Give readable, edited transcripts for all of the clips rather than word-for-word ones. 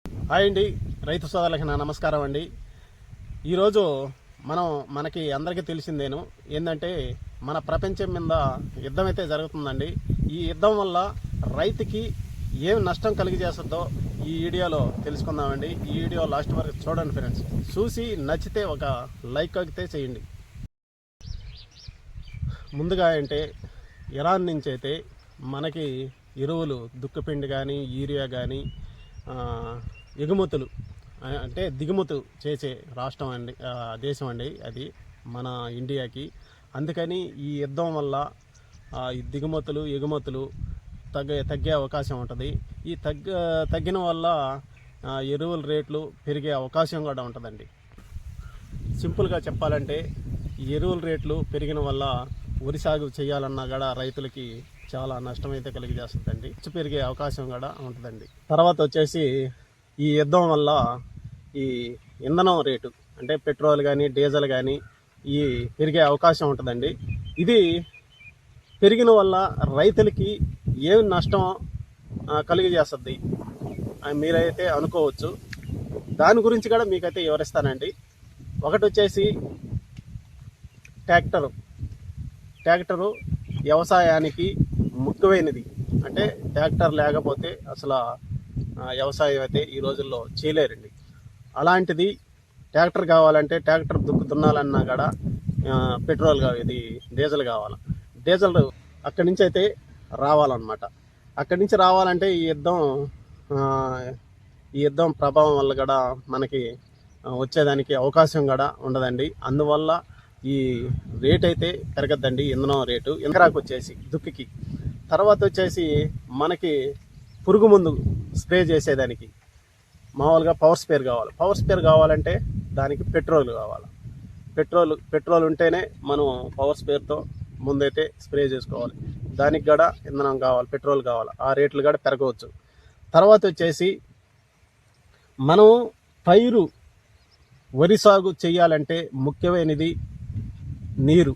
Hi అండి, రైతు సోదరులకి నా నమస్కారం అండి. ఈరోజు మనకి అందరికీ తెలిసిందేను ఏంటంటే మన ప్రపంచం మీద యుద్ధం అయితే జరుగుతుందండి. ఈ యుద్ధం వల్ల రైతుకి ఏం నష్టం కలిగజేస్తుందో ఈ వీడియోలో తెలుసుకుందామండి. ఈ వీడియో లాస్ట్ వరకు చూడండి ఫ్రెండ్స్. చూసి నచ్చితే ఒక లైక్ అయితే చేయండి. ముందుగా అంటే ఇరాన్ నుంచి అయితే మనకి ఎరువులు దుక్కుపిండి కానీ యూరియా కానీ ఎగుమతులు అంటే దిగుమతి చేసే రాష్ట్రం అండి, దేశం అండి అది మన ఇండియాకి. అందుకని ఈ యుద్ధం వల్ల ఈ దిగుమతులు ఎగుమతులు తగ్గే అవకాశం ఉంటుంది. ఈ తగ్గిన వల్ల ఎరువుల రేట్లు పెరిగే అవకాశం కూడా ఉంటుందండి. సింపుల్గా చెప్పాలంటే ఈ ఎరువుల రేట్లు పెరిగిన వల్ల వరి సాగు చేయాలన్నా కూడా రైతులకి చాలా నష్టం అయితే కలిగజేస్తుందండి. పెరిగే అవకాశం కూడా ఉంటుందండి. తర్వాత వచ్చేసి ఈ యుద్ధం వల్ల ఈ ఇంధనం రేటు అంటే పెట్రోల్ కానీ డీజిల్ కానీ ఈ పెరిగే అవకాశం ఉంటుందండి. ఇది పెరిగిన వల్ల రైతులకి ఏం నష్టం కలిగజేస్తుంది మీరైతే అనుకోవచ్చు. దాని గురించి కూడా మీకైతే వివరిస్తానండి. ఒకటి వచ్చేసి ట్రాక్టరు వ్యవసాయానికి ముఖ్యమైనది. అంటే ట్రాక్టర్ లేకపోతే అసలు వ్యవసాయం అయితే ఈ రోజుల్లో చేయలేరండి. అలాంటిది ట్రాక్టర్ కావాలంటే ట్రాక్టర్ దున్నాలన్నా కూడా పెట్రోల్ ఇది డీజిల్ కావాలి. డీజిల్ అక్కడి నుంచి అయితే రావాలన్నమాట. అక్కడి నుంచి రావాలంటే ఈ యుద్ధం ప్రభావం వల్ల కూడా మనకి వచ్చేదానికి అవకాశం కూడా ఉండదండి. అందువల్ల ఈ రేట్ అయితే పెరగద్దండి, ఇంధనం రేటు. ఎకరాకు వచ్చేసి దుక్కికి. తర్వాత వచ్చేసి మనకి పురుగు మందు స్ప్రే చేసేదానికి మామూలుగా పవర్ స్ప్రేర్ కావాలి. పవర్ స్ప్రేర్ కావాలంటే దానికి పెట్రోల్ కావాలి. పెట్రోల్ ఉంటేనే మనం పవర్ స్ప్రేర్తో ముందైతే స్ప్రే చేసుకోవాలి. దానికి కూడా ఇంధనం కావాలి, పెట్రోల్ కావాలి. ఆ రేట్లు కూడా పెరగవచ్చు. తర్వాత వచ్చేసి మనం వరి సాగు చేయాలంటే ముఖ్యమైనది నీరు.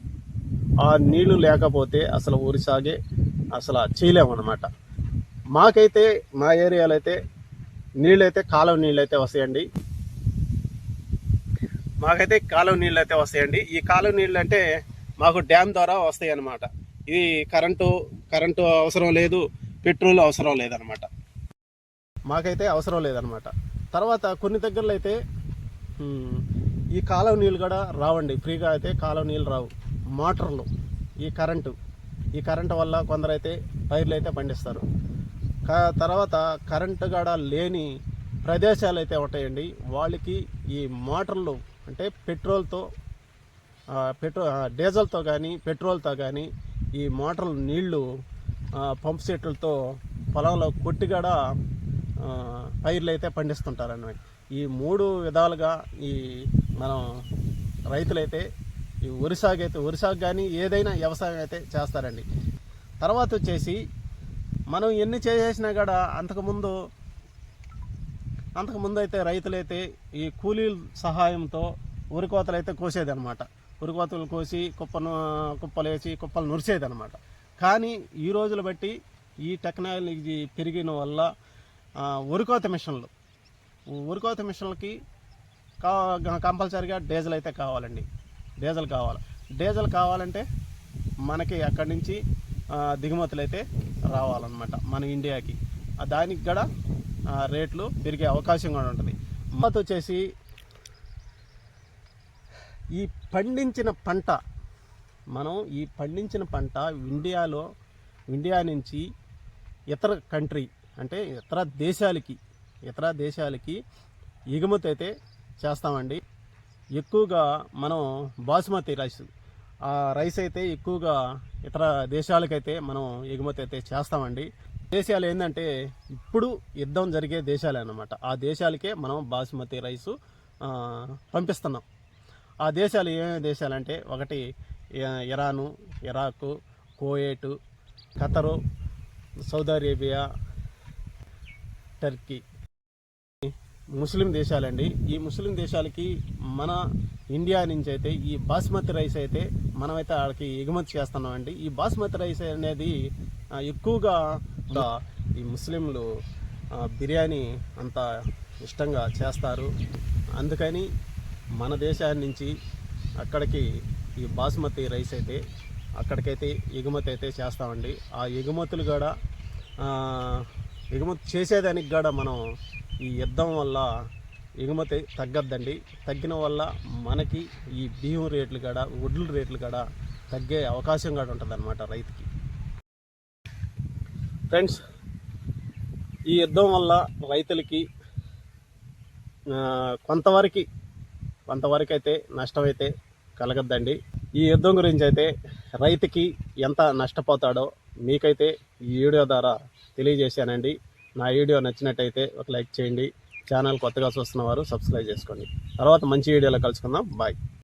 ఆ నీళ్లు లేకపోతే అసలు వరి సాగే అసలు చేయలేమన్నమాట. మాకైతే మా ఏరియాలో అయితే నీళ్ళైతే కాలువ నీళ్ళు అయితే వస్తాయండి. ఈ కాలువ నీళ్ళు అంటే మాకు డ్యామ్ ద్వారా వస్తాయి అన్నమాట. ఇది కరెంటు అవసరం లేదు, పెట్రోల్ అవసరం లేదనమాట. మాకైతే అవసరం లేదనమాట. తర్వాత కొన్ని దగ్గరలో అయితే ఈ కాలువ నీళ్ళు కూడా రావండి, ఫ్రీగా అయితే కాలువ నీళ్ళు రావు. మోటార్లు ఈ కరెంటు వల్ల కొందరైతే పైర్లు అయితే పండిస్తారు. తర్వాత కరెంటు కూడా లేని ప్రదేశాలు అయితే ఉంటాయండి. వాళ్ళకి ఈ మోటార్లు అంటే డీజిల్తో కానీ పెట్రోల్తో కానీ ఈ మోటార్లు నీళ్లు పంప్ సెట్లతో పొలంలో కొట్టి కూడా పైర్లు అయితే పండిస్తుంటారన్నమాట. ఈ మూడు విధాలుగా మనం రైతులైతే ఈ వరి సాగు కానీ ఏదైనా వ్యవసాయం అయితే చేస్తారండి. తర్వాత వచ్చేసి మనం ఎన్ని చేసినా కూడా అంతకుముందు అయితే రైతులైతే ఈ కూలీల సహాయంతో వరి కోతలు అయితే కోసేది అనమాట. వరి కోతలు కోసి కుప్పలేసి కుప్పలు నురిసేది అనమాట. కానీ ఈ రోజులు బట్టి ఈ టెక్నాలజీ పెరిగిన వల్ల వరి కోత మిషన్లకి కంపల్సరీగా డీజిల్ అయితే కావాలండి. డీజిల్ కావాలంటే మనకి అక్కడి నుంచి దిగుమతులు అయితే రావాలన్నమాట మన ఇండియాకి. దానికి కూడా రేట్లు పెరిగే అవకాశం కూడా ఉంటుంది. తర్వాత వచ్చేసి ఈ పండించిన పంట ఇండియా నుంచి ఇతర దేశాలకి ఎగుమతి అయితే చేస్తామండి. ఎక్కువగా మనం బాస్మతి రైస్ అయితే ఎక్కువగా ఇతర దేశాలకైతే మనం ఎగుమతి అయితే చేస్తామండి. దేశాలు ఏంటంటే ఇప్పుడు యుద్ధం జరిగే దేశాలే అన్నమాట. ఆ దేశాలకే మనం బాస్మతి రైసు పంపిస్తున్నాం. ఆ దేశాలు ఏమేమి దేశాలంటే ఒకటి Iran, Iraq, Kuwait, ఖతరు, Saudi Arabia, Turkey, ముస్లిం దేశాలండి. ఈ ముస్లిం దేశాలకి మన ఇండియా నుంచి అయితే ఈ బాస్మతి రైస్ అయితే మనమైతే వాళ్ళకి ఎగుమతి చేస్తున్నామండి. ఈ బాస్మతి రైస్ అనేది ఎక్కువగా ఈ ముస్లింలు బిర్యానీ అంత ఇష్టంగా చేస్తారు. అందుకని మన దేశాన్ని నుంచి అక్కడికి ఈ బాస్మతి రైస్ అయితే అక్కడికైతే ఎగుమతి అయితే చేస్తామండి. ఆ ఎగుమతులు కూడా ఎగుమతి చేసేదానికి కూడా మనం ఈ యుద్ధం వల్ల ఎగుమతి తగ్గద్దండి. తగ్గిన వల్ల మనకి ఈ బియ్యం రేట్లు కూడా వడ్ల రేట్లు కూడా తగ్గే అవకాశం కూడా ఉంటుంది అన్నమాట రైతుకి. ఫ్రెండ్స్, ఈ యుద్ధం వల్ల రైతులకి కొంతవరకు అయితే నష్టమైతే కలగద్దండి. ఈ యుద్ధం గురించి అయితే రైతుకి ఎంత నష్టపోతాడో మీకైతే ఈ వీడియో ద్వారా తెలియజేశానండి. నా వీడియో నచ్చినట్టయితే ఒక లైక్ చేయండి. ఛానల్ కొత్తగా చూస్తున్న వారు సబ్స్క్రైబ్ చేసుకోండి. తర్వాత మంచి వీడియోలో కలుసుకుందాం. బాయ్.